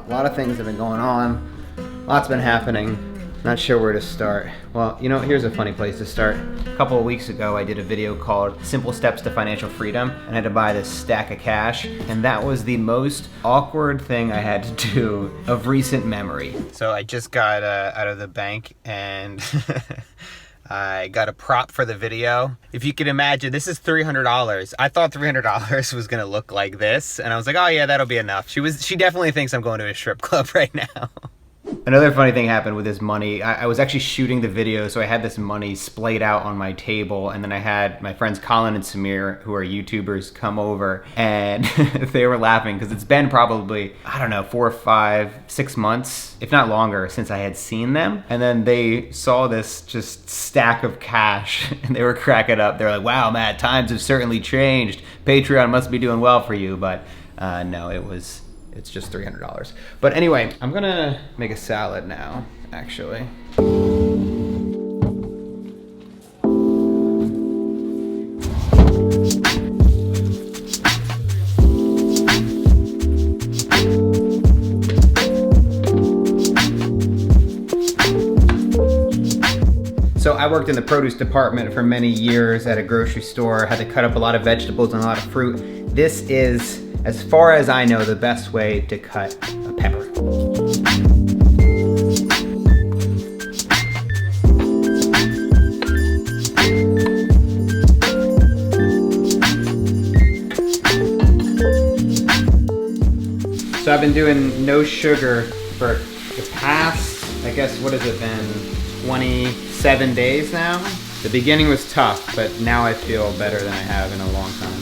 A lot of things have been going on. Lots been happening. Not sure where to start. Well, here's a funny place to start. A couple of weeks ago, I did a video called Simple Steps to Financial Freedom, and I had to buy this stack of cash, and that was the most awkward thing I had to do of recent memory. So I just got out of the bank, and I got a prop for the video. If you can imagine, this is $300. I thought $300 was gonna look like this, and I was like, oh yeah, that'll be enough. She definitely thinks I'm going to a strip club right now. Another funny thing happened with this money. I was actually shooting the video, so I had this money splayed out on my table, and then I had my friends Colin and Samir, who are YouTubers, come over, and they were laughing because it's been probably, 4, 5, 6 months, if not longer, since I had seen them. And then they saw this just stack of cash, and they were cracking up. They're like, wow, Matt, times have certainly changed. Patreon must be doing well for you, but no, it's just $300. But anyway, I'm gonna make a salad now, actually. So I worked in the produce department for many years at a grocery store, had to cut up a lot of vegetables and a lot of fruit. This is, as far as I know, the best way to cut a pepper. So I've been doing no sugar for the past, I guess, what has it been, 27 days now? The beginning was tough, but now I feel better than I have in a long time.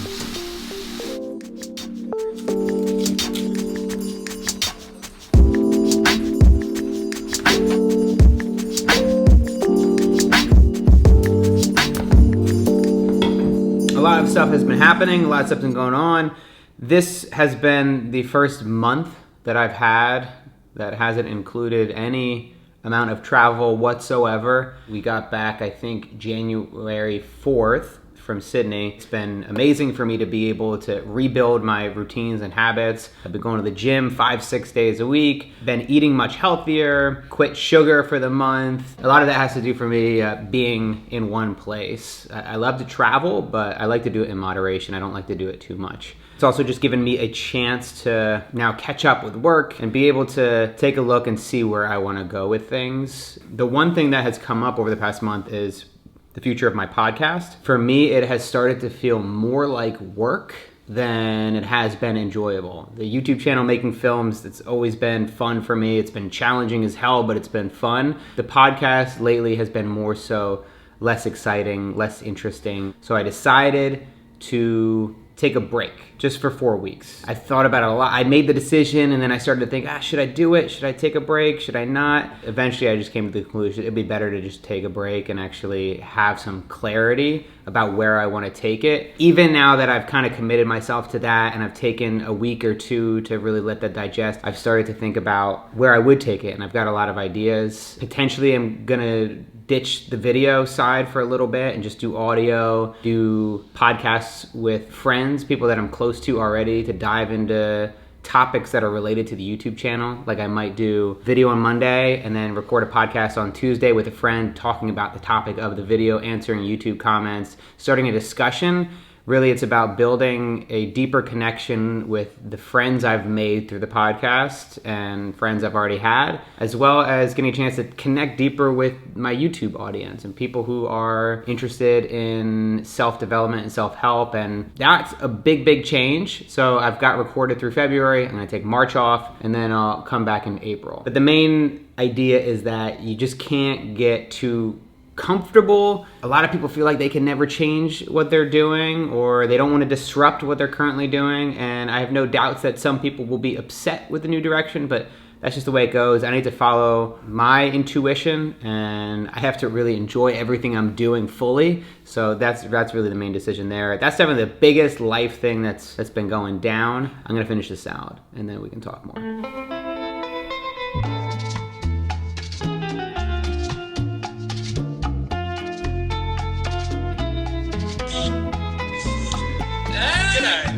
A lot of stuff has been happening, a lot of stuff has been going on. This has been the first month that I've had that hasn't included any amount of travel whatsoever. We got back, I think, January 4th from Sydney. It's been amazing for me to be able to rebuild my routines and habits. I've been going to the gym 5-6 days a week, been eating much healthier, quit sugar for the month. A lot of that has to do for me being in one place. I love to travel, but I like to do it in moderation. I don't like to do it too much. It's also just given me a chance to now catch up with work and be able to take a look and see where I want to go with things. The one thing that has come up over the past month is the future of my podcast. For me, it has started to feel more like work than it has been enjoyable. The YouTube channel, Making Films, it's always been fun for me. It's been challenging as hell, but it's been fun. The podcast lately has been more so less exciting, less interesting. So I decided to take a break just for 4 weeks. I thought about it a lot. I made the decision and then I started to think, should I do it? Should I take a break? Should I not? Eventually I just came to the conclusion it'd be better to just take a break and actually have some clarity about where I want to take it. Even now that I've kind of committed myself to that and I've taken a week or two to really let that digest, I've started to think about where I would take it, and I've got a lot of ideas. Potentially I'm gonna ditch the video side for a little bit and just do audio, do podcasts with friends, people that I'm close to already, to dive into topics that are related to the YouTube channel. Like I might do video on Monday and then record a podcast on Tuesday with a friend talking about the topic of the video, answering YouTube comments, starting a discussion. Really, it's about building a deeper connection with the friends I've made through the podcast and friends I've already had, as well as getting a chance to connect deeper with my YouTube audience and people who are interested in self-development and self-help. And that's a big, big change. So I've got recorded through February. I'm gonna take March off and then I'll come back in April. But the main idea is that you just can't get too comfortable. A lot of people feel like they can never change what they're doing, or they don't want to disrupt what they're currently doing, and I have no doubts that some people will be upset with the new direction, but that's just the way it goes. I need to follow my intuition, and I have to really enjoy everything I'm doing fully. So that's really the main decision there. That's definitely the biggest life thing that's been going down. I'm gonna finish the salad, and then we can talk more.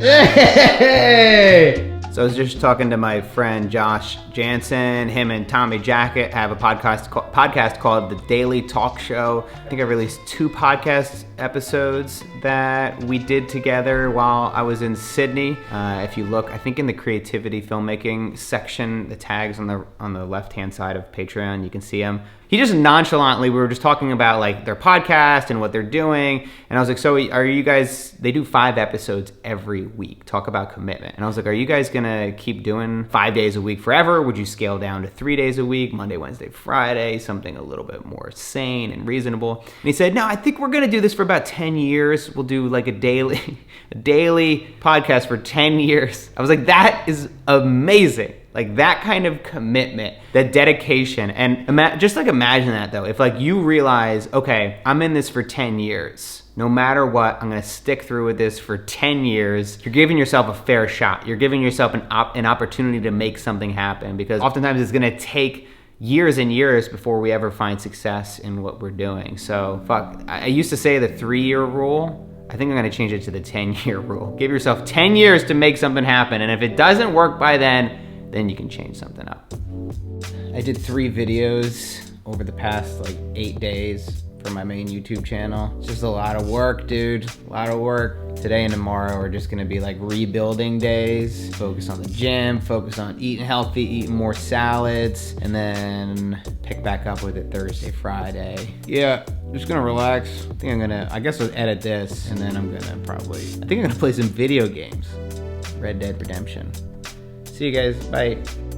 Hey! So I was just talking to my friend Josh Jansen. Him and Tommy Jacket have a podcast called The Daily Talk Show. I think I released 2 podcast episodes that we did together while I was in Sydney. If you look, I think in the creativity filmmaking section, the tags on the left-hand side of Patreon, you can see them. He just nonchalantly, we were just talking about like their podcast and what they're doing. And I was like, so are you guys, they do 5 episodes every week, talk about commitment. And I was like, are you guys gonna keep doing 5 days a week forever? Would you scale down to 3 days a week, Monday, Wednesday, Friday, something a little bit more sane and reasonable? And he said, no, I think we're gonna do this for about 10 years. We'll do like a daily podcast for 10 years. I was like, that is amazing. Like that kind of commitment, that dedication. And just like imagine that though, if like you realize, okay, I'm in this for 10 years. No matter what, I'm gonna stick through with this for 10 years. You're giving yourself a fair shot. You're giving yourself an opportunity to make something happen, because oftentimes it's gonna take years and years before we ever find success in what we're doing. So I used to say the 3-year rule. I think I'm gonna change it to the 10-year rule. Give yourself 10 years to make something happen. And if it doesn't work by then you can change something up. I did 3 videos over the past like 8 days for my main YouTube channel. It's just a lot of work, dude, a lot of work. Today and tomorrow are just gonna be like rebuilding days. Focus on the gym, focus on eating healthy, eating more salads, and then pick back up with it Thursday, Friday. Yeah, just gonna relax. I guess I'll edit this, and then I'm gonna play some video games. Red Dead Redemption. See you guys, bye.